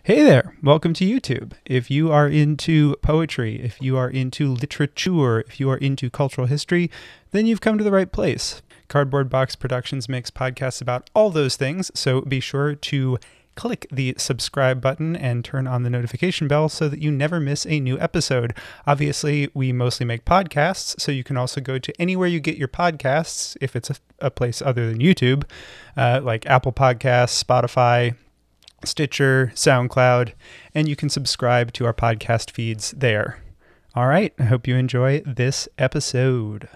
Hey there, welcome to YouTube. If you are into poetry, if you are into literature, if you are into cultural history, then you've come to the right place. Cardboard Box Productions makes podcasts about all those things, so be sure to click the subscribe button and turn on the notification bell so that you never miss a new episode. Obviously, we mostly make podcasts, so you can also go to anywhere you get your podcasts, if it's a place other than YouTube, like Apple Podcasts, Spotify, Stitcher, SoundCloud, and you can subscribe to our podcast feeds there. All right, I hope you enjoy this episode.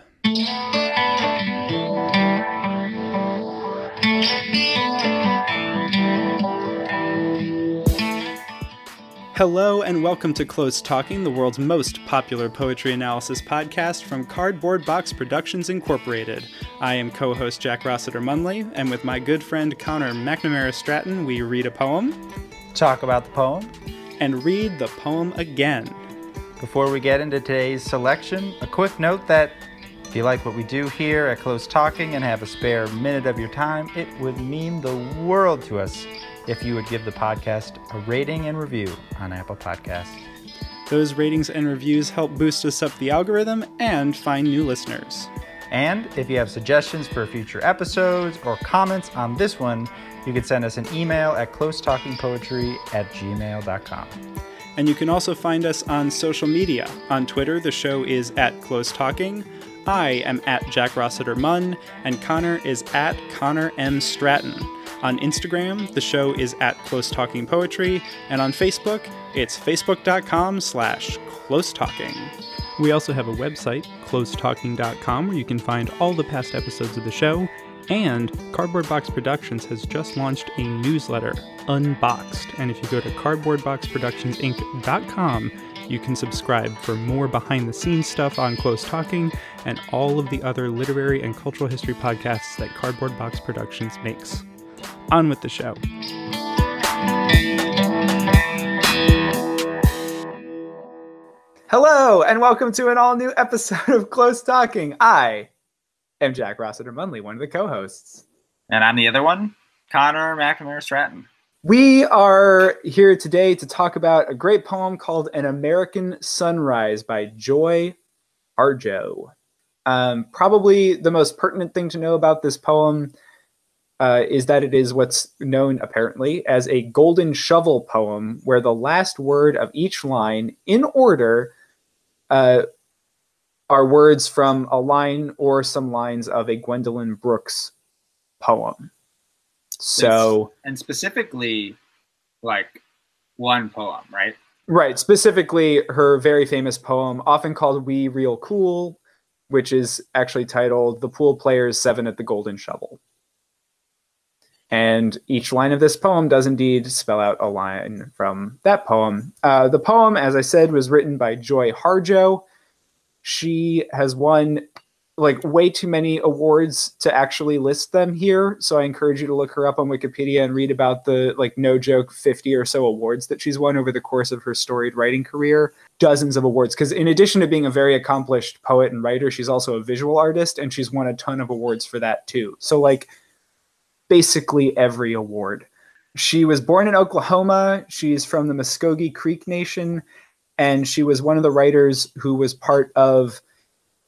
Hello and welcome to Close Talking, the world's most popular poetry analysis podcast from Cardboard Box Productions Incorporated. I am co-host Jack Rossiter Munley, and with my good friend Connor McNamara Stratton, we read a poem, talk about the poem, and read the poem again. Before we get into today's selection, a quick note that if you like what we do here at Close Talking and have a spare minute of your time, it would mean the world to us if you would give the podcast a rating and review on Apple Podcasts. Those ratings and reviews help boost us up the algorithm and find new listeners. And if you have suggestions for future episodes or comments on this one, you can send us an email at closetalkingpoetry@gmail.com. And you can also find us on social media. On Twitter, the show is at Close Talking. I am at Jack Rossiter Munn, and Connor is at Connor M. Stratton. On Instagram, the show is at Close Talking Poetry, and on Facebook, it's facebook.com/closetalking. We also have a website, closetalking.com, where you can find all the past episodes of the show, and Cardboard Box Productions has just launched a newsletter, Unboxed, and if you go to cardboardboxproductionsinc.com, you can subscribe for more behind-the-scenes stuff on Close Talking and all of the other literary and cultural history podcasts that Cardboard Box Productions makes. On with the show. Hello, and welcome to an all-new episode of Close Talking. I am Jack Rossiter Munley, one of the co-hosts. And I'm the other one, Connor McNamara Stratton. We are here today to talk about a great poem called An American Sunrise by Joy Harjo. Probably the most pertinent thing to know about this poem is that it is what's known, apparently, as a golden shovel poem, where the last word of each line, in order, are words from a line or some lines of a Gwendolyn Brooks poem. So, and specifically, like, one poem, right? Right, specifically her very famous poem, often called We Real Cool, which is actually titled The Pool Players 7 at the Golden Shovel. And each line of this poem does indeed spell out a line from that poem. The poem, as I said, was written by Joy Harjo. She has won like way too many awards to actually list them here. So I encourage you to look her up on Wikipedia and read about the, like, no joke, 50 or so awards that she's won over the course of her storied writing career. Dozens of awards. Because in addition to being a very accomplished poet and writer, she's also a visual artist, and she's won a ton of awards for that too. So, like, basically every award. She was born in Oklahoma. She's from the Muskogee Creek Nation, and she was one of the writers who was part of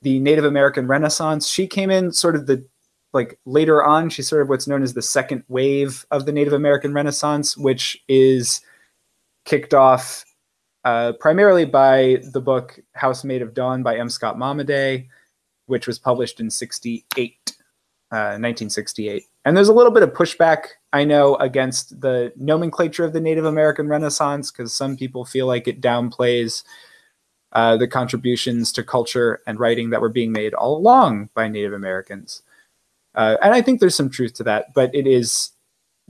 the Native American Renaissance. She came in sort of later on. She's sort of what's known as the second wave of the Native American Renaissance, which is kicked off primarily by the book House Made of Dawn by M. Scott Momaday, which was published in 1968. And there's a little bit of pushback, I know, against the nomenclature of the Native American Renaissance, because some people feel like it downplays the contributions to culture and writing that were being made all along by Native Americans. And I think there's some truth to that, but it is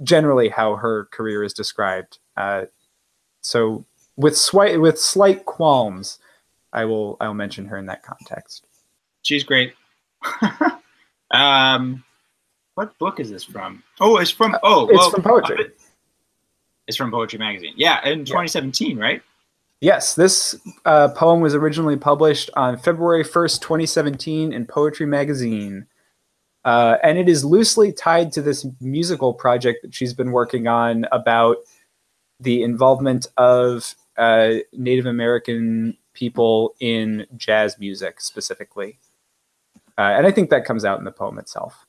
generally how her career is described. So with slight qualms, I'll mention her in that context. She's great. What book is this from? Oh, it's from from poetry. It's from Poetry Magazine. Yeah, in 2017, right? Yes, this poem was originally published on February 1st, 2017 in Poetry Magazine. And it is loosely tied to this musical project that she's been working on about the involvement of Native American people in jazz music specifically. And I think that comes out in the poem itself.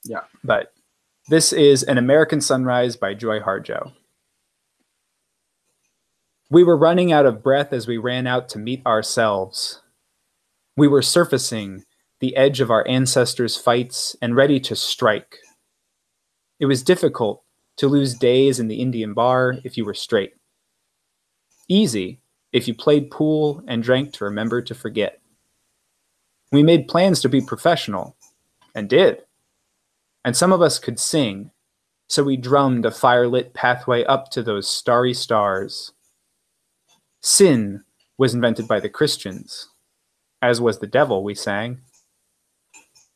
Yeah. But this is An American Sunrise by Joy Harjo. We were running out of breath as we ran out to meet ourselves. We were surfacing the edge of our ancestors' fights and ready to strike. It was difficult to lose days in the Indian bar if you were straight. Easy if you played pool and drank to remember to forget. We made plans to be professional, and did. And some of us could sing, so we drummed a firelit pathway up to those starry stars. Sin was invented by the Christians, as was the devil, we sang.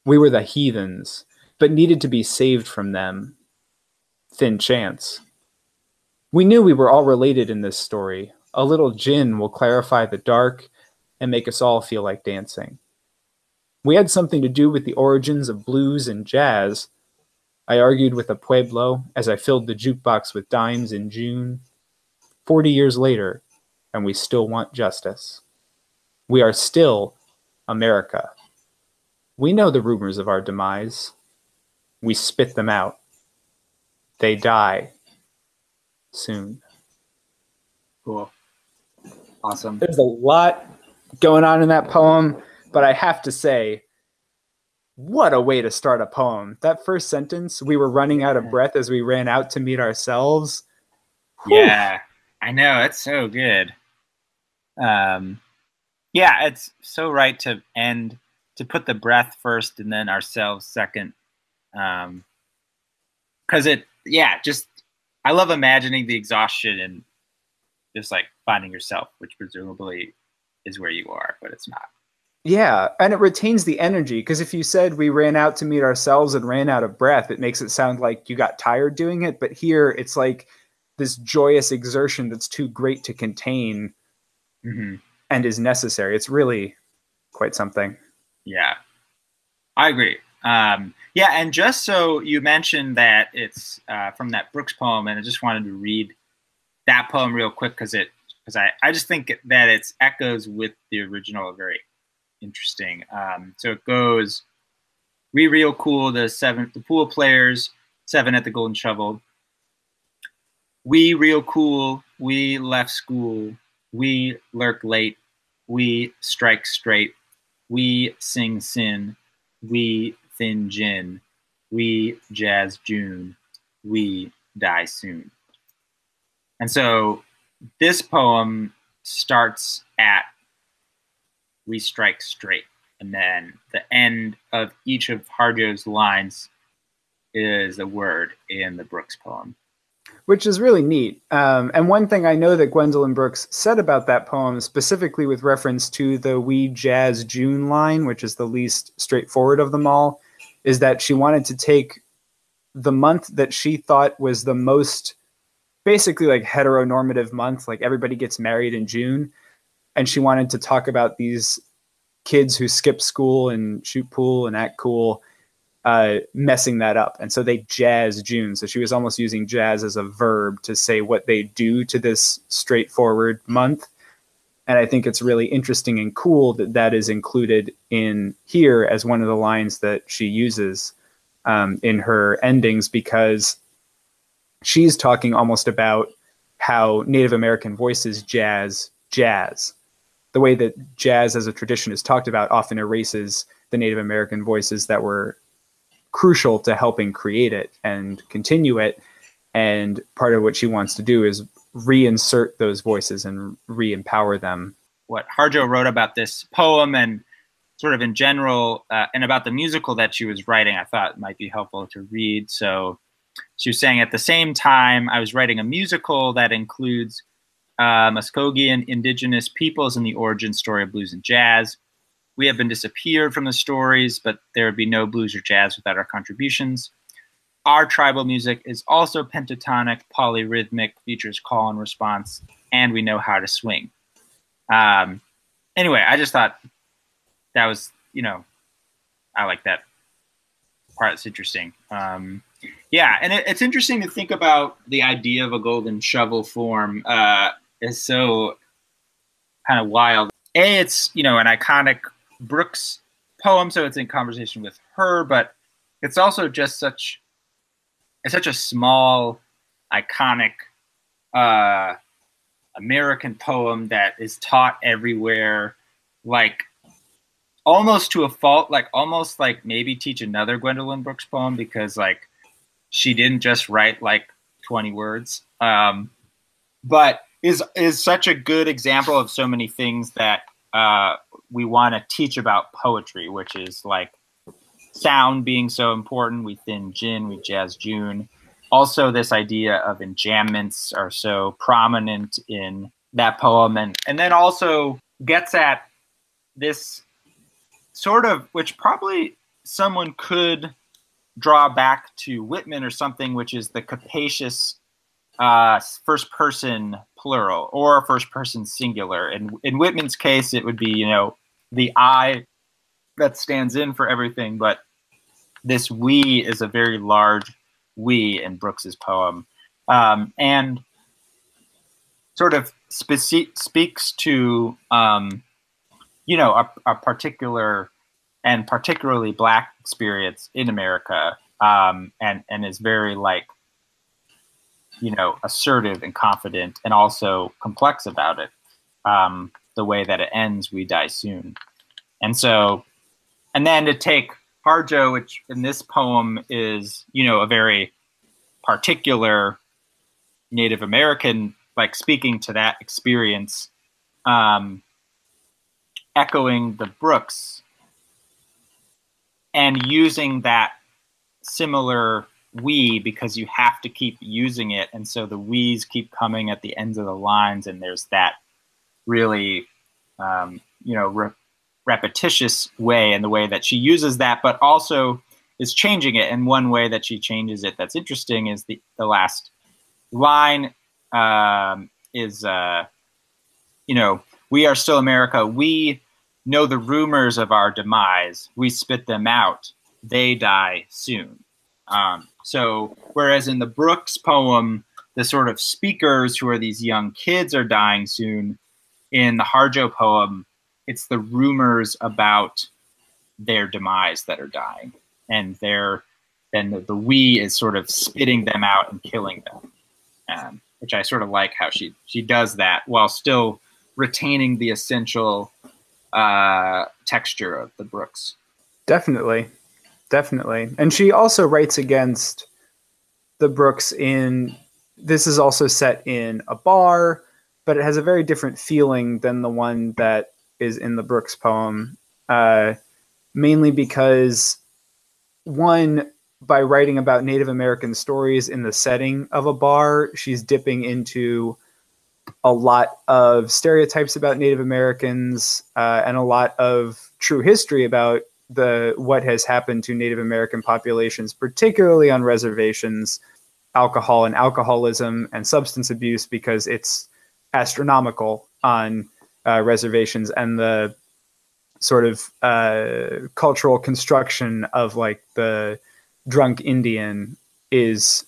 We were the heathens, but needed to be saved from them. Thin chance. We knew we were all related in this story. A little gin will clarify the dark and make us all feel like dancing. We had something to do with the origins of blues and jazz. I argued with a Pueblo as I filled the jukebox with dimes in June. 40 years later, and we still want justice. We are still America. We know the rumors of our demise. We spit them out. They die soon. Cool. Awesome. There's a lot going on in that poem, but I have to say, what a way to start a poem. That first sentence, we were running out of breath as we ran out to meet ourselves. Yeah, I know. It's so good. Yeah, it's so right to end, to put the breath first and then ourselves second. Because I love imagining the exhaustion and just like finding yourself, which presumably is where you are, but it's not. Yeah, and it retains the energy, because if you said we ran out to meet ourselves and ran out of breath, it makes it sound like you got tired doing it. But here it's like this joyous exertion that's too great to contain and is necessary. It's really quite something. Yeah, I agree. Yeah, and just so you mentioned that it's from that Brooks poem, and I just wanted to read that poem real quick because I just think that its echoes with the original are very interesting. So it goes, we real cool, the pool players, 7 at the Golden Shovel. We real cool, we left school, we lurk late, we strike straight, we sing sin, we thin gin, we jazz June, we die soon. And so this poem starts at we strike straight, and then the end of each of Harjo's lines is a word in the Brooks poem. Which is really neat. And one thing I know that Gwendolyn Brooks said about that poem, specifically with reference to the We Jazz June line, which is the least straightforward of them all, is that she wanted to take the month that she thought was the most basically like heteronormative month, like everybody gets married in June, and she wanted to talk about these kids who skip school and shoot pool and act cool, messing that up. And so they jazz June. So she was almost using jazz as a verb to say what they do to this straightforward month. And I think it's really interesting and cool that that is included in here as one of the lines that she uses in her endings, because she's talking almost about how Native American voices jazz. The way that jazz as a tradition is talked about often erases the Native American voices that were crucial to helping create it and continue it. And part of what she wants to do is reinsert those voices and re-empower them. What Harjo wrote about this poem and sort of in general, and about the musical that she was writing, I thought might be helpful to read. So she was saying, at the same time, I was writing a musical that includes Muskogean indigenous peoples and the origin story of blues and jazz. We have been disappeared from the stories, but there would be no blues or jazz without our contributions. Our tribal music is also pentatonic, polyrhythmic, features call and response, and we know how to swing. Anyway, I just thought that was, I like that part. It's interesting. Yeah, and it's interesting to think about the idea of a golden shovel form. Is so kind of wild. It's an iconic Brooks poem, so it's in conversation with her, but it's also just such a small, iconic American poem that is taught everywhere, like almost to a fault, like almost like maybe teach another Gwendolyn Brooks poem, because like she didn't just write like 20 words, but is such a good example of so many things that we want to teach about poetry, which is like sound being so important. We thin gin, we jazz June. Also, this idea of enjambments are so prominent in that poem, and then also gets at this sort of, which probably someone could draw back to Whitman or something, which is the capacious first person plural or first person singular. And in Whitman's case, it would be, the I that stands in for everything, but this we is a very large we in Brooks's poem, and sort of speaks to a particular and particularly Black experience in America, and is very like assertive and confident, and also complex about it. The way that it ends, "We die soon," and so, and then to take Harjo, which in this poem is, a very particular Native American, like speaking to that experience, echoing the Brooks, and using that similar we, because you have to keep using it. And so the we's keep coming at the ends of the lines, and there's that really, repetitious way in the way that she uses that, but also is changing it. And one way that she changes it that's interesting is the last line is, "We are still America. We know the rumors of our demise. We spit them out. They die soon." So whereas in the Brooks poem, the sort of speakers, who are these young kids, are dying soon, in the Harjo poem, it's the rumors about their demise that are dying, and then the we is sort of spitting them out and killing them, which I sort of like how she does that while still retaining the essential texture of the Brooks. Definitely. And she also writes against the Brooks this is also set in a bar, but it has a very different feeling than the one that is in the Brooks poem, mainly because, one, by writing about Native American stories in the setting of a bar, she's dipping into a lot of stereotypes about Native Americans, and a lot of true history about what has happened to Native American populations, particularly on reservations, alcohol and alcoholism and substance abuse, because it's astronomical on reservations, and the sort of cultural construction of like the drunk Indian is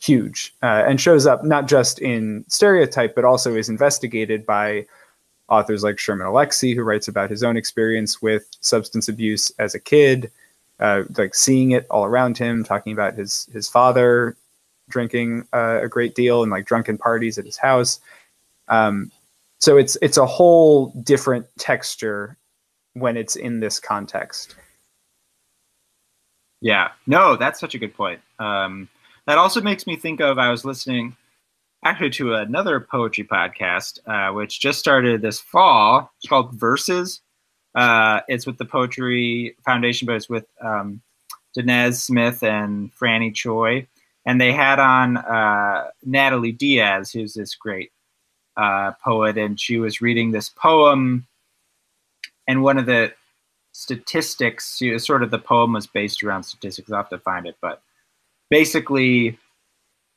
huge, and shows up not just in stereotype, but also is investigated by authors like Sherman Alexie, who writes about his own experience with substance abuse as a kid, like seeing it all around him, talking about his father drinking a great deal and like drunken parties at his house. So it's a whole different texture when it's in this context. Yeah, no, that's such a good point. That also makes me think of, I was listening actually to another poetry podcast, which just started this fall. It's called Verses. It's with the Poetry Foundation, but it's with Dinez Smith and Franny Choi. And they had on Natalie Diaz, who's this great poet, and she was reading this poem. And one of the statistics, sort of the poem was based around statistics. I'll have to find it, but basically,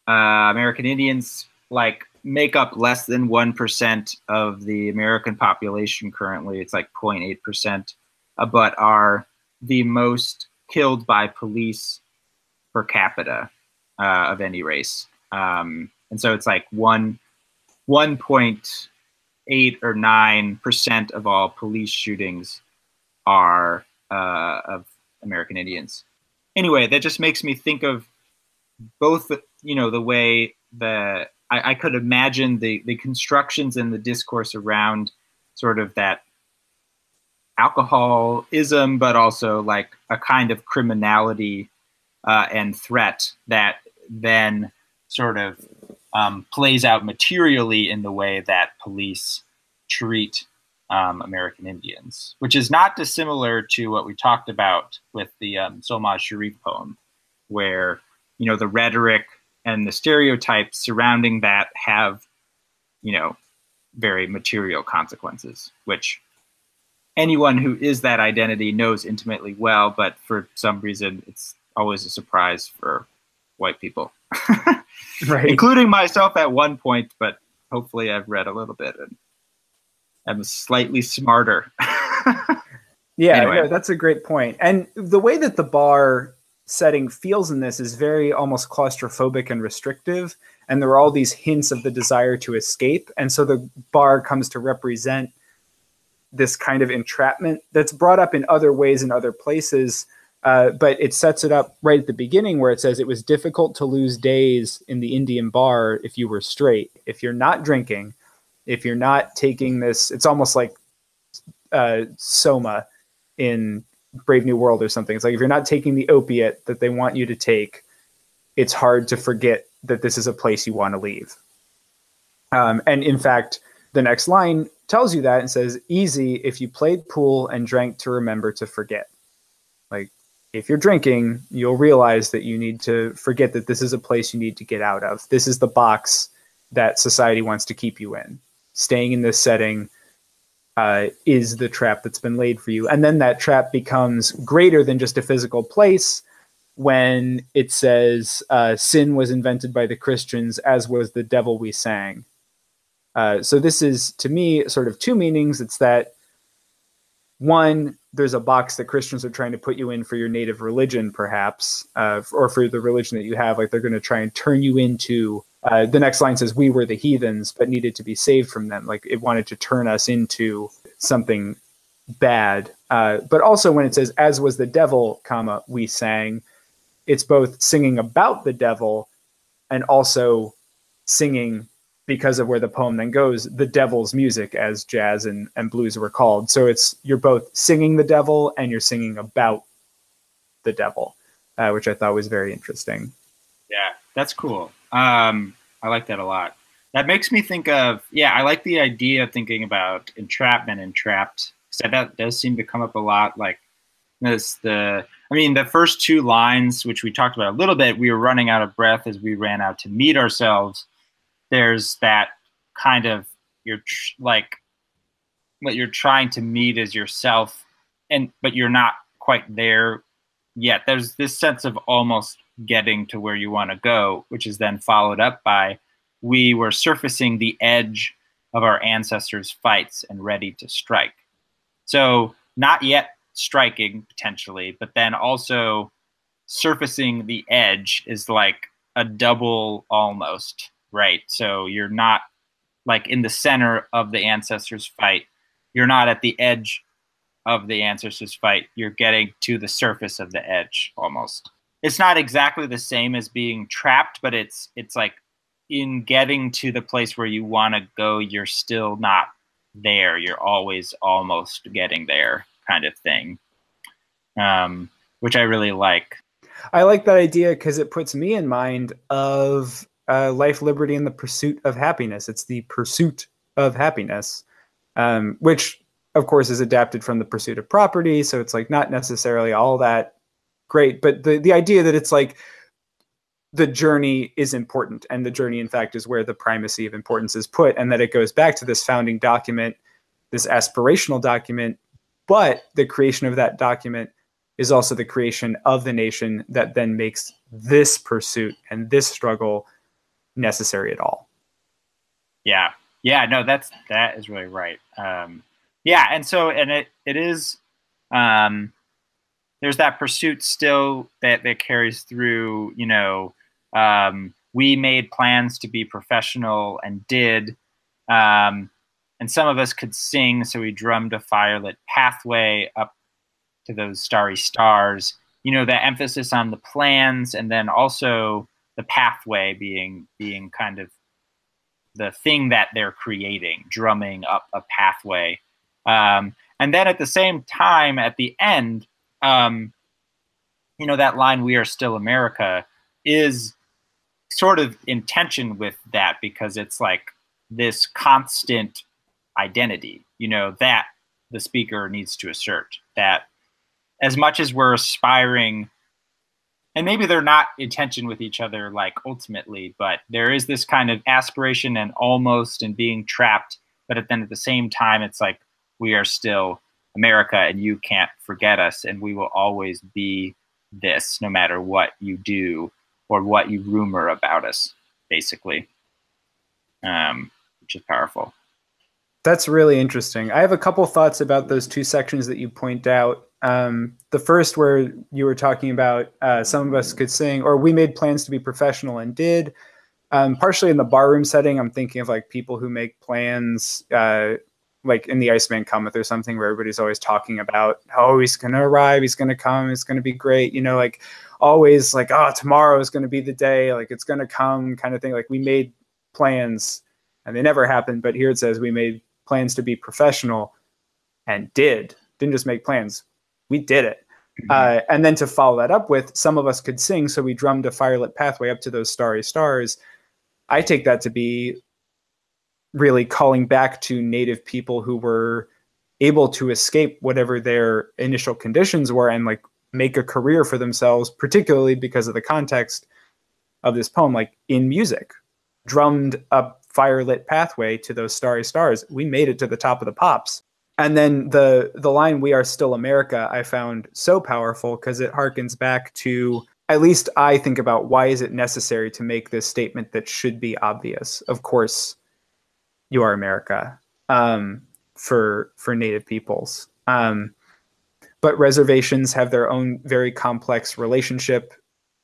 American Indians like make up less than 1% of the American population currently. It's like 0.8%, but are the most killed by police per capita of any race. And so it's like 1.8 or 9% of all police shootings are of American Indians. Anyway, that just makes me think of both, the way that I could imagine the constructions and the discourse around sort of that alcoholism, but also like a kind of criminality and threat that then sort of plays out materially in the way that police treat American Indians, which is not dissimilar to what we talked about with the Solmaz Sharif poem, where the rhetoric and the stereotypes surrounding that have very material consequences, which anyone who is that identity knows intimately well, but for some reason it's always a surprise for white people. Right. Including myself at one point, but hopefully I've read a little bit and I'm slightly smarter. Yeah, Anyway. no, that's a great point. And the way that the bar setting feels in this is very almost claustrophobic and restrictive. And there are all these hints of the desire to escape. And so the bar comes to represent this kind of entrapment that's brought up in other ways in other places. But it sets it up right at the beginning where it says it was difficult to lose days in the Indian bar if you were straight. If you're not drinking, if you're not taking this, it's almost like Soma in Brave New World or something. It's like if you're not taking the opiate that they want you to take, it's hard to forget that this is a place you want to leave. And in fact, the next line tells you that and says, easy if you played pool and drank to remember to forget. Like, if you're drinking, you'll realize that you need to forget that this is a place you need to get out of. This is the box that society wants to keep you in. Staying in this setting is the trap that's been laid for you. And then that trap becomes greater than just a physical place when it says sin was invented by the Christians, as was the devil we sang. So this is, to me, sort of two meanings. It's that, one, there's a box that Christians are trying to put you in for your native religion, perhaps, or for the religion that you have. Like, they're going to try and turn you into, the next line says, we were the heathens, but needed to be saved from them. Like, it wanted to turn us into something bad. But also when it says, as was the devil, comma, we sang, it's both singing about the devil and also singing, because of where the poem then goes, the devil's music, as jazz and blues were called. So you're both singing the devil and you're singing about the devil, which I thought was very interesting. Yeah, that's cool. I like that a lot. That makes me think of, I like the idea of thinking about entrapment and trapped. So that does seem to come up a lot. Like the first two lines, which we talked about a little bit, we were running out of breath as we ran out to meet ourselves. There's that kind of, what you're trying to meet is yourself, but you're not quite there yet. There's this sense of almost getting to where you want to go, which is then followed up by, we were surfacing the edge of our ancestors' fights and ready to strike. So not yet striking, potentially, but then also surfacing the edge is like a double almost. Right. So you're not like in the center of the ancestors' fight. You're not at the edge of the ancestors' fight. You're getting to the surface of the edge almost. It's not exactly the same as being trapped, but it's like in getting to the place where you want to go, you're still not there. You're always almost getting there kind of thing, which I really like. I like that idea because it puts me in mind of life, liberty, and the pursuit of happiness. It's the pursuit of happiness, which, of course, is adapted from the pursuit of property. So it's like not necessarily all that great, but the idea that it's like the journey is important, and the journey, in fact, is where the primacy of importance is put, and that it goes back to this founding document, this aspirational document, but the creation of that document is also the creation of the nation that then makes this pursuit and this struggle necessary at all. No, that is really right. And it is there's that pursuit still that carries through. We made plans to be professional and did. And some of us could sing, so we drummed a firelit pathway up to those starry stars. That emphasis on the plans, and then also the pathway being kind of the thing that they're creating, drumming up a pathway. And then at the same time, at the end, that line, "We are still America," is sort of in tension with that, because it's like this constant identity, that the speaker needs to assert, that as much as we're aspiring, and maybe they're not in tension with each other, like ultimately, but there is this kind of aspiration and almost and being trapped. But then at the same time, it's like, we are still America, and you can't forget us, and we will always be this, no matter what you do or what you rumor about us, basically, which is powerful. That's really interesting. I have a couple thoughts about those two sections that you point out. The first, where you were talking about some of us could sing, or we made plans to be professional and did. Partially in the barroom setting, I'm thinking of like people who make plans, like in The Iceman Cometh or something, where everybody's always talking about, oh, he's going to arrive, he's going to come, it's going to be great. Like always like, oh, tomorrow is going to be the day, like it's going to come kind of thing. Like we made plans and they never happened. But here it says we made plans to be professional and didn't just make plans. We did it. And then to follow that up with, some of us could sing, so we drummed a firelit pathway up to those starry stars. I take that to be really calling back to Native people who were able to escape whatever their initial conditions were and like make a career for themselves, particularly because of the context of this poem, like in music. Drummed a firelit pathway to those starry stars. We made it to the top of the pops. And then the line, "We are still America," I found so powerful, because it harkens back to, at least I think about, why is it necessary to make this statement that should be obvious? Of course, you are America, for Native peoples. But reservations have their own very complex relationship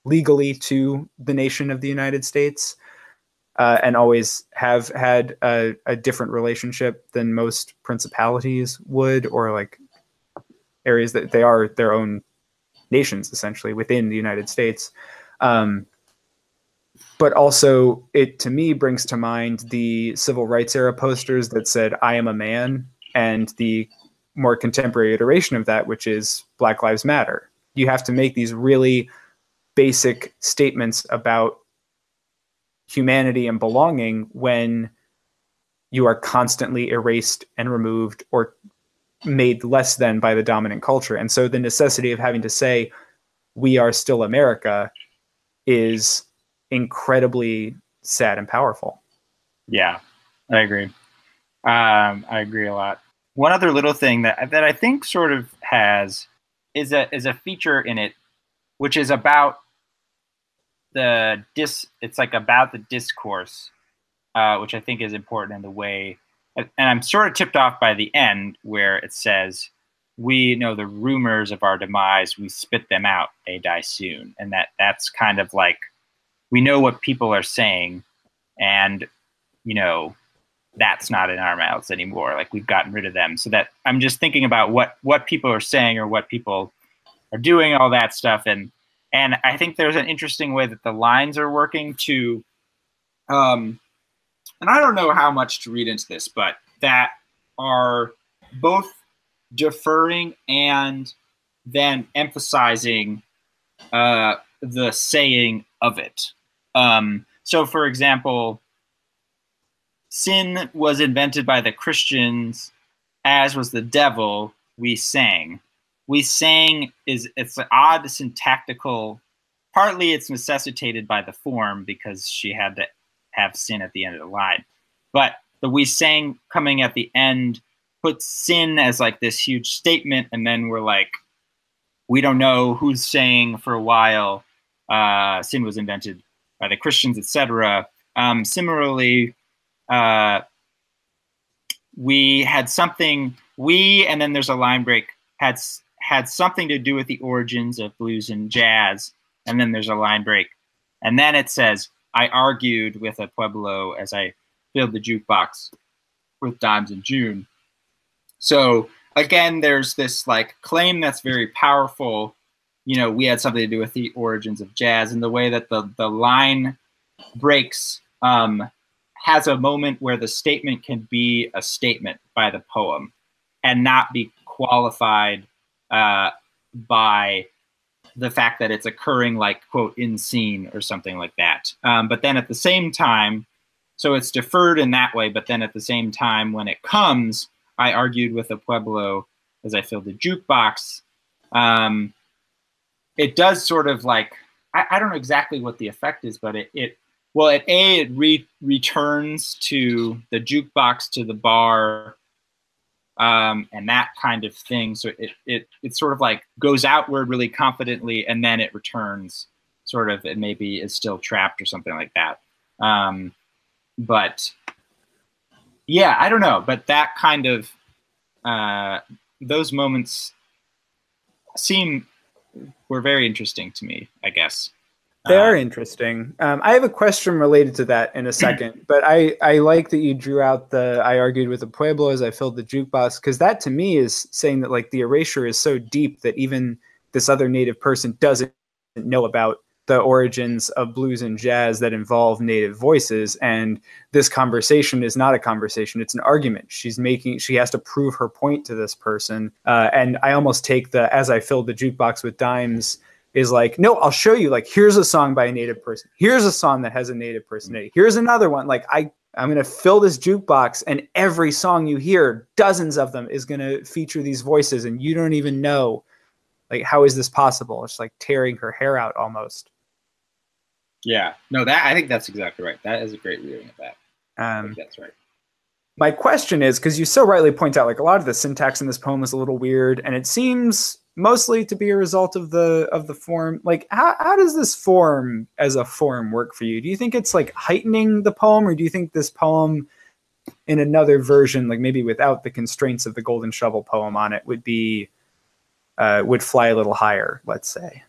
legally to the nation of the United States. And always have had a different relationship than most principalities would, or like areas that they are their own nations, essentially, within the United States. But also, it, to me, brings to mind the civil rights era posters that said, "I am a man," and the more contemporary iteration of that, which is "Black Lives Matter." You have to make these really basic statements about humanity and belonging when you are constantly erased and removed or made less than by the dominant culture. And so the necessity of having to say, "We are still America," is incredibly sad and powerful. Yeah, I agree. I agree a lot. One other little thing that I think sort of is a feature in it, which is about it's like about the discourse, which I think is important in the way, and I'm sort of tipped off by the end, where it says, "We know the rumors of our demise, we spit them out, they die soon." And that's kind of like, we know what people are saying, and that's not in our mouths anymore. Like, we've gotten rid of them. So that I'm just thinking about what people are saying, or what people are doing, all that stuff. And I think there's an interesting way that the lines are working to, and I don't know how much to read into this, but that are both deferring and then emphasizing the saying of it. So, for example, sin was invented by the Christians, as was the devil, we sang. We sang it's an odd syntactical, partly it's necessitated by the form, because she had to have sin at the end of the line. But the "we sang" coming at the end puts sin as like this huge statement, and then we're like, we don't know who's saying for a while, sin was invented by the Christians, etc. Similarly, we had something, and then there's a line break, had something to do with the origins of blues and jazz. And then there's a line break. And then it says, I argued with a Pueblo as I filled the jukebox with dimes in June. So again, there's this like claim that's very powerful. You know, we had something to do with the origins of jazz, and the way that the line breaks has a moment where the statement can be a statement by the poem and not be qualified by the fact that it's occurring like, quote, in scene or something like that. But then at the same time, so it's deferred in that way, but then at the same time, when it comes, I argued with a Pueblo as I filled the jukebox. It does sort of like, I don't know exactly what the effect is, but it returns to the jukebox, to the bar, and that kind of thing. So it sort of like goes outward really confidently, and then it returns sort of, and maybe is still trapped or something like that. But yeah, I don't know. But that kind of, those moments were very interesting to me, I guess. They are interesting. I have a question related to that in a second, but I like that you drew out the I argued with a Pueblo as I filled the jukebox, because that to me is saying that like the erasure is so deep that even this other native person doesn't know about the origins of blues and jazz that involve native voices. And this conversation is not a conversation, it's an argument. She has to prove her point to this person. And I almost take the as I filled the jukebox with dimes is like, no, I'll show you, like, here's a song by a native person. Here's a song that has a native personality. Here's another one. Like, I'm going to fill this jukebox, and every song you hear, dozens of them, is going to feature these voices, and you don't even know, like, how is this possible? It's like tearing her hair out almost. Yeah. No, I think that's exactly right. That is a great reading of that. I think that's right. My question is, because you so rightly point out, like, a lot of the syntax in this poem is a little weird, and it seems mostly to be a result of the form. Like, how does this form as a form work for you? Do you think it's like heightening the poem, or do you think this poem in another version, like maybe without the constraints of the Golden Shovel poem on it, would fly a little higher, let's say?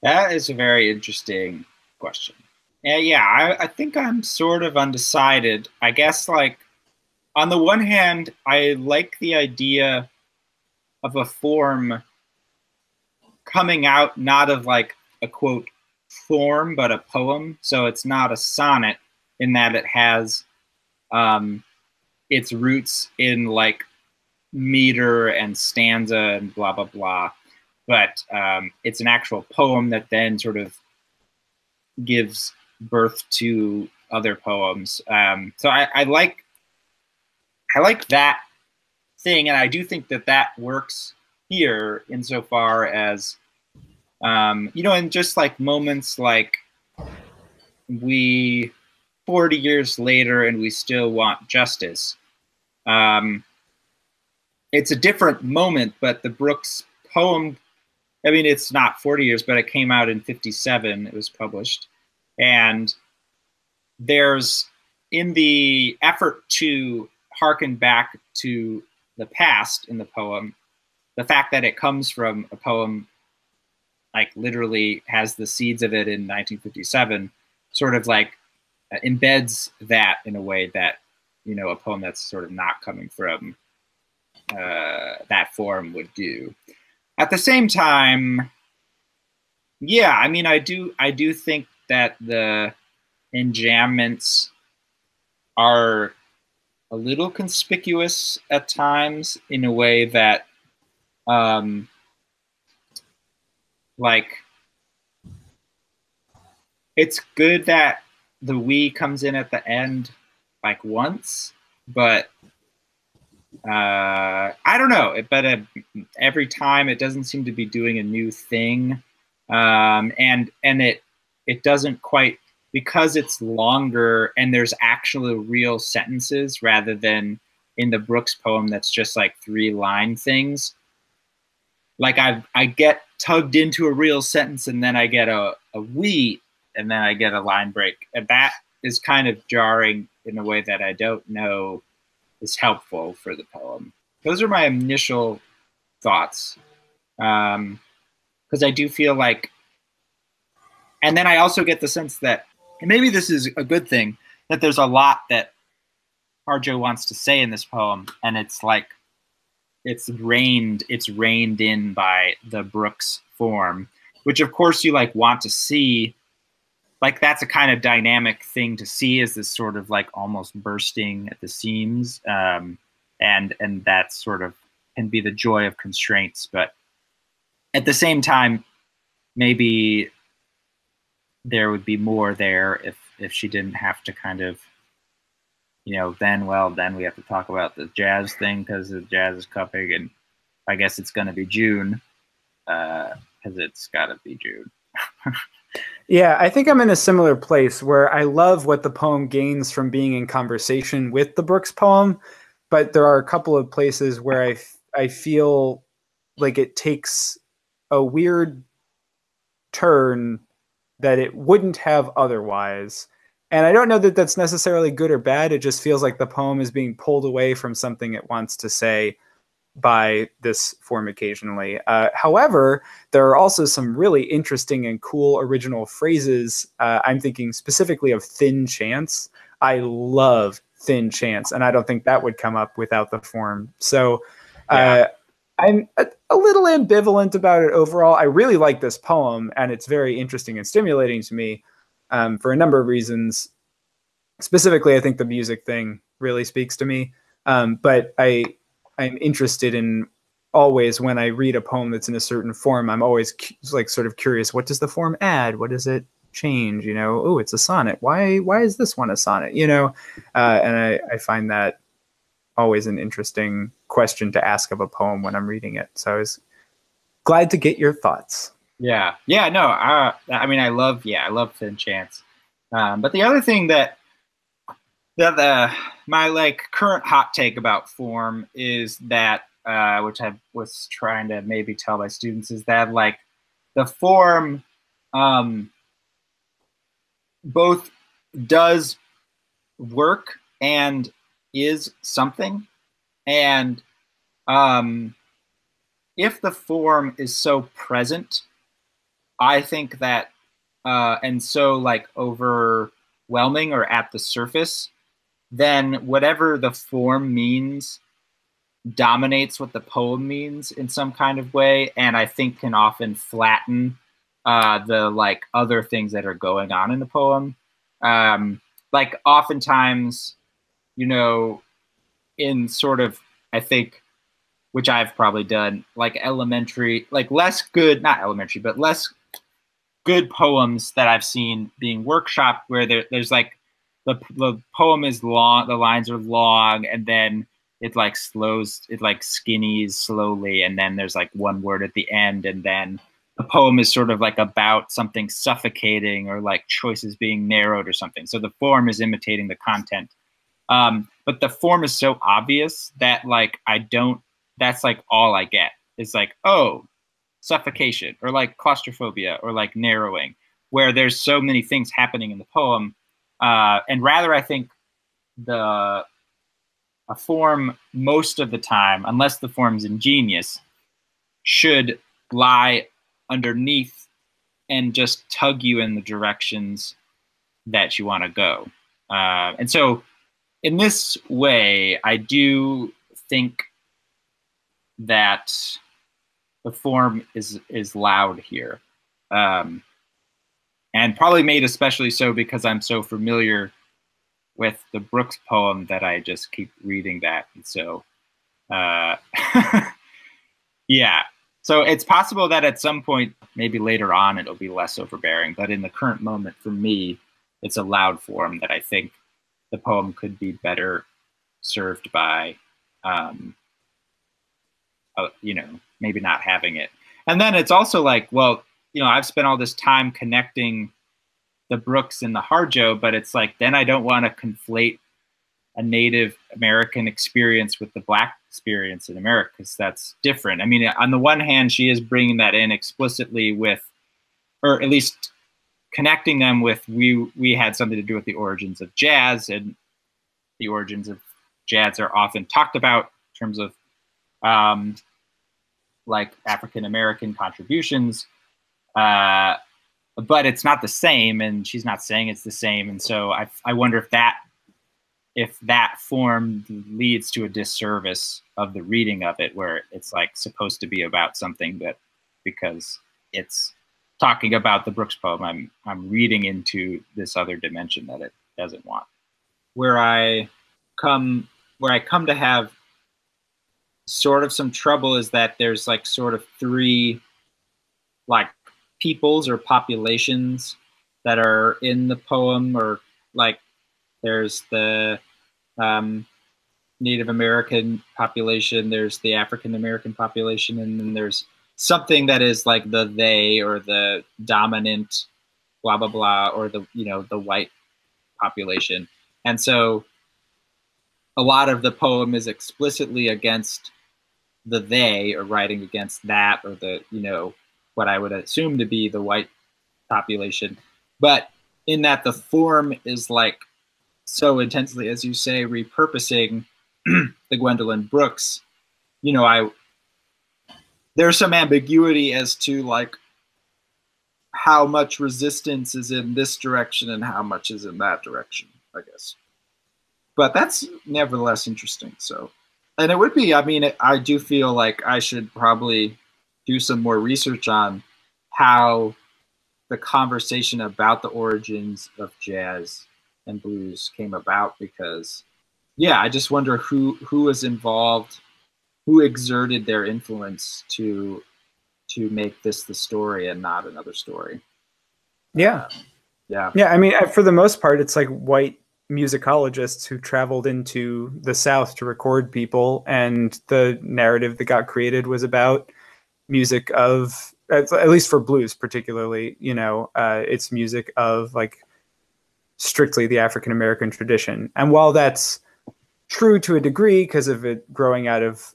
That is a very interesting question. Yeah, I think I'm sort of undecided. I guess, like, on the one hand, I like the idea of a form coming out not of like a quote form, but a poem. So it's not a sonnet in that it has its roots in like meter and stanza and blah, blah, blah. But it's an actual poem that then sort of gives birth to other poems. So I like that thing, and I do think that works here insofar as, you know, in just like moments like 40 years later and we still want justice. It's a different moment, but the Brooks poem, I mean, it's not 40 years, but it came out in 57, it was published. And there's, in the effort to harken back to the past in the poem, the fact that it comes from a poem, like literally has the seeds of it in 1957, sort of like embeds that in a way that, you know, a poem that's sort of not coming from that form would do. At the same time, yeah, I mean, I do think that the enjambments are a little conspicuous at times in a way that, like, it's good that the we comes in at the end, like, once, but I don't know. But every time it doesn't seem to be doing a new thing, and it doesn't quite, because it's longer and there's actually real sentences rather than in the Brooks poem that's just like 3-line things. Like I get tugged into a real sentence and then I get a we and then I get a line break, and that is kind of jarring in a way that I don't know is helpful for the poem. Those are my initial thoughts. Because I do feel like, and then I also get the sense that, and maybe this is a good thing, that there's a lot that Harjo wants to say in this poem, and it's like it's reined in by the Brooks form, which of course you like want to see. Like that's a kind of dynamic thing to see, is this sort of like almost bursting at the seams, and that sort of can be the joy of constraints. But at the same time, maybe there would be more there if she didn't have to kind of, you know, then we have to talk about the jazz thing because the jazz is cupping, and I guess it's going to be June because it's got to be June. Yeah, I think I'm in a similar place where I love what the poem gains from being in conversation with the Brooks poem, but there are a couple of places where I feel like it takes a weird turn that it wouldn't have otherwise. And I don't know that that's necessarily good or bad. It just feels like the poem is being pulled away from something it wants to say by this form occasionally. However, there are also some really interesting and cool original phrases. I'm thinking specifically of thin chants. I love thin chants, and I don't think that would come up without the form. So I'm a little ambivalent about it overall. I really like this poem, and it's very interesting and stimulating to me for a number of reasons. Specifically, I think the music thing really speaks to me. But I'm interested in always when I read a poem that's in a certain form, I'm always like sort of curious, what does the form add? What does it change? You know, oh, it's a sonnet. Why is this one a sonnet? You know, and I find that always an interesting question to ask of a poem when I'm reading it. So I was glad to get your thoughts. Yeah. No. I mean, I love thin chants. But the other thing that my like current hot take about form is that, which I was trying to maybe tell my students, is that like the form both does work and is something. And if the form is so present, I think that, and so like overwhelming or at the surface, then whatever the form means dominates what the poem means in some kind of way, and I think can often flatten the like other things that are going on in the poem. Like oftentimes, you know, in sort of, I think, which I've probably done, like elementary, like less good, not elementary, but less good poems that I've seen being workshopped where there's like the poem is long, the lines are long, and then it like slows, it like skinnies slowly, and then there's like one word at the end, and then the poem is sort of like about something suffocating or like choices being narrowed or something. So the form is imitating the content. But the form is so obvious that like that's like all I get. It's like, oh, suffocation or like claustrophobia or like narrowing, where there's so many things happening in the poem. And rather, I think a form most of the time, unless the form's ingenious, should lie underneath and just tug you in the directions that you want to go. And so in this way, I do think that the form is loud here. And probably made especially so because I'm so familiar with the Brooks poem that I just keep reading that. And so, yeah. So it's possible that at some point, maybe later on, it'll be less overbearing. But in the current moment, for me, it's a loud form that I think the poem could be better served by, you know, maybe not having it. And then it's also like, well, you know, I've spent all this time connecting the Brooks and the Harjo, but it's like, then I don't want to conflate a Native American experience with the Black experience in America, because that's different. I mean, on the one hand, she is bringing that in explicitly with, or at least connecting them with, we had something to do with the origins of jazz, and the origins of jazz are often talked about in terms of like African American contributions, but it's not the same, and she's not saying it's the same. And so I wonder if that form leads to a disservice of the reading of it, where it's like supposed to be about something that, because it's talking about the Brooks poem, I'm reading into this other dimension that it doesn't want. Where I come to have sort of some trouble is that there's like sort of three like peoples or populations that are in the poem, or like there's the Native American population, there's the African American population, and then there's something that is like the they, or the dominant blah blah blah, or the, you know, the white population. And so a lot of the poem is explicitly against the they, or writing against that, or the, you know, what I would assume to be the white population. But in that the form is like so intensely, as you say, repurposing the Gwendolyn Brooks, you know, there's some ambiguity as to like how much resistance is in this direction and how much is in that direction, I guess. But that's nevertheless interesting. So, and it would be, I mean, I do feel like I should probably do some more research on how the conversation about the origins of jazz and blues came about, because yeah, I just wonder who was involved, who exerted their influence to make this the story and not another story. Yeah. Yeah. I mean, for the most part, it's like white musicologists who traveled into the South to record people, and the narrative that got created was about music of, at least for blues particularly, you know, it's music of like strictly the African American tradition. And while that's true to a degree because of it growing out of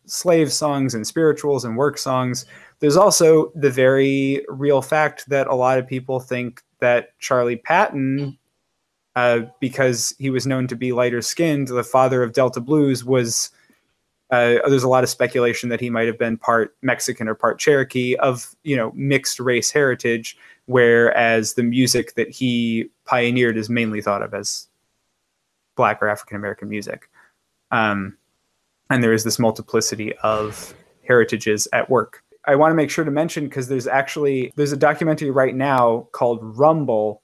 slave songs and spirituals and work songs, there's also the very real fact that a lot of people think that Charlie Patton, because he was known to be lighter skinned, the father of Delta blues, was there's a lot of speculation that he might have been part Mexican or part Cherokee, of, you know, mixed race heritage, whereas the music that he pioneered is mainly thought of as Black or African American music. And there is this multiplicity of heritages at work. I want to make sure to mention, because there's a documentary right now called Rumble,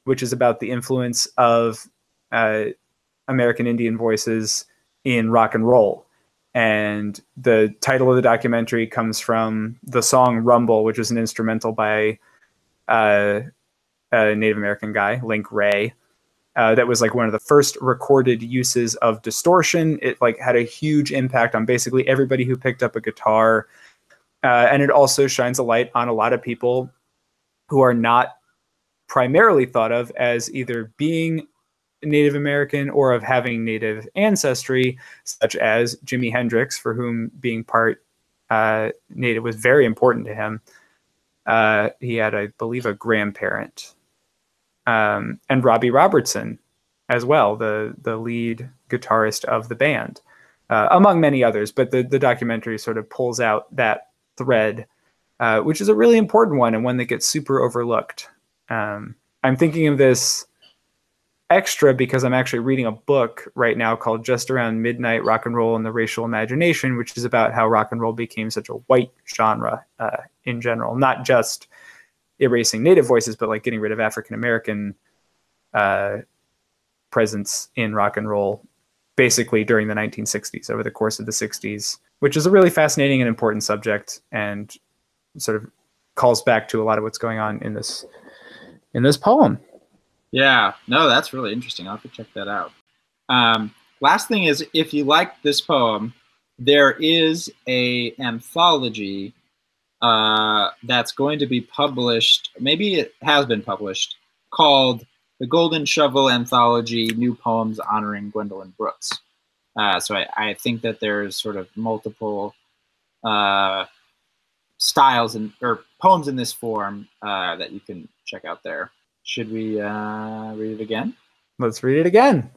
which is about the influence of American Indian voices in rock and roll. And the title of the documentary comes from the song Rumble, which is an instrumental by a Native American guy, Link Ray. That was like one of the first recorded uses of distortion. It like had a huge impact on basically everybody who picked up a guitar. And it also shines a light on a lot of people who are not primarily thought of as either being Native American or of having Native ancestry, such as Jimi Hendrix, for whom being part Native was very important to him. He had, I believe, a grandparent. And Robbie Robertson as well, the lead guitarist of the band, among many others. But the documentary sort of pulls out that thread, which is a really important one and one that gets super overlooked. I'm thinking of this extra because I'm actually reading a book right now called Just Around Midnight: Rock and Roll and the Racial Imagination, which is about how rock and roll became such a white genre in general, not just erasing Native voices, but like getting rid of African American presence in rock and roll basically during the 1960s, over the course of the 60s, which is a really fascinating and important subject, and sort of calls back to a lot of what's going on in this poem. Yeah, no, that's really interesting. I'll have to check that out. Last thing is, if you like this poem, there is a anthology that's going to be published, maybe it has been published, called The Golden Shovel Anthology, New Poems Honoring Gwendolyn Brooks. So I think that there's sort of multiple styles or poems in this form that you can check out there. Should we read it again? Let's read it again.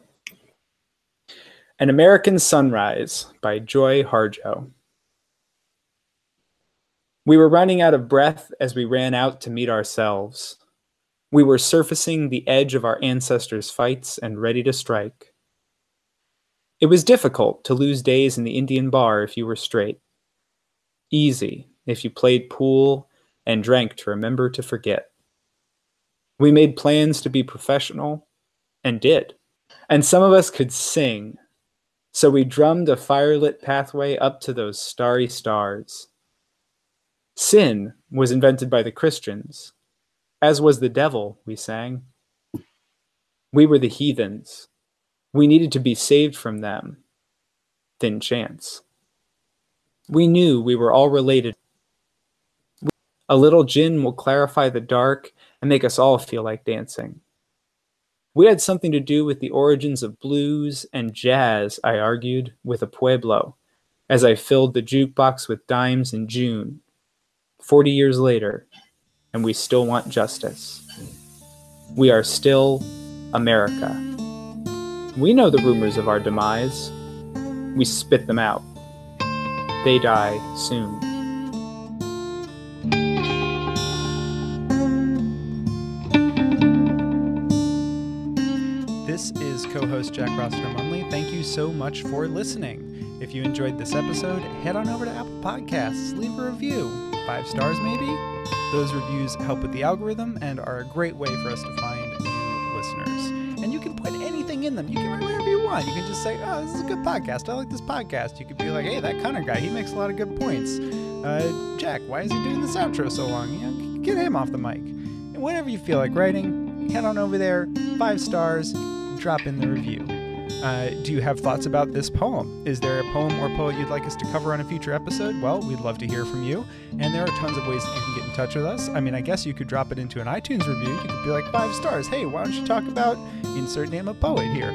An American Sunrise by Joy Harjo. We were running out of breath as we ran out to meet ourselves. We were surfacing the edge of our ancestors' fights and ready to strike. It was difficult to lose days in the Indian bar if you were straight. Easy if you played pool and drank to remember to forget. We made plans to be professional, and did. And some of us could sing, so we drummed a firelit pathway up to those starry stars. Sin was invented by the Christians, as was the devil, we sang. We were the heathens. We needed to be saved from them. Thin chance. We knew we were all related. A little gin will clarify the dark and make us all feel like dancing. We had something to do with the origins of blues and jazz, I argued, with a Pueblo, as I filled the jukebox with dimes in June, 40 years later, and we still want justice. We are still America. We know the rumors of our demise. We spit them out. They die soon. This is co-host Jack Rossiter Munley. Thank you so much for listening. If you enjoyed this episode, head on over to Apple Podcasts. Leave a review. 5 stars maybe? Those reviews help with the algorithm and are a great way for us to find new listeners. And you can put anything in them. You can write whatever you want. You can just say, oh, this is a good podcast. I like this podcast. You could be like, hey, that Connor guy, he makes a lot of good points. Jack, why is he doing this outro so long? You know, get him off the mic. And whatever you feel like writing, head on over there, 5 stars, drop in the review. Do you have thoughts about this poem? Is there a poem or poet you'd like us to cover on a future episode? Well, we'd love to hear from you. And there are tons of ways that you can get in touch with us. I mean, I guess you could drop it into an iTunes review. You could be like, 5 stars. Hey, why don't you talk about insert name of poet here?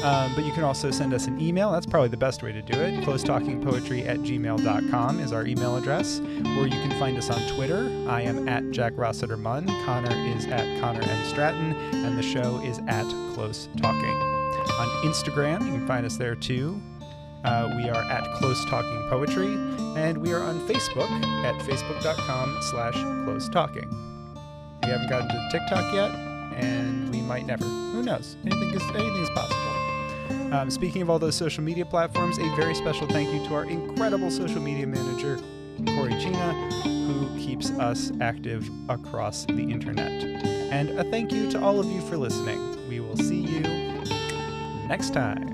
But you can also send us an email. That's probably the best way to do it. closetalkingpoetry@gmail.com is our email address. Or you can find us on Twitter. I am at Jack Rossiter Munn. Connor is at Connor M. Stratton. And the show is at Close Talking. On Instagram, you can find us there too. We are at Close Talking Poetry. And we are on Facebook at facebook.com/Close Talking. We haven't gotten to TikTok yet, and we might never. Who knows? Anything is possible. Speaking of all those social media platforms, a very special thank you to our incredible social media manager, Corey Gina, who keeps us active across the internet. And a thank you to all of you for listening. We will see you next time.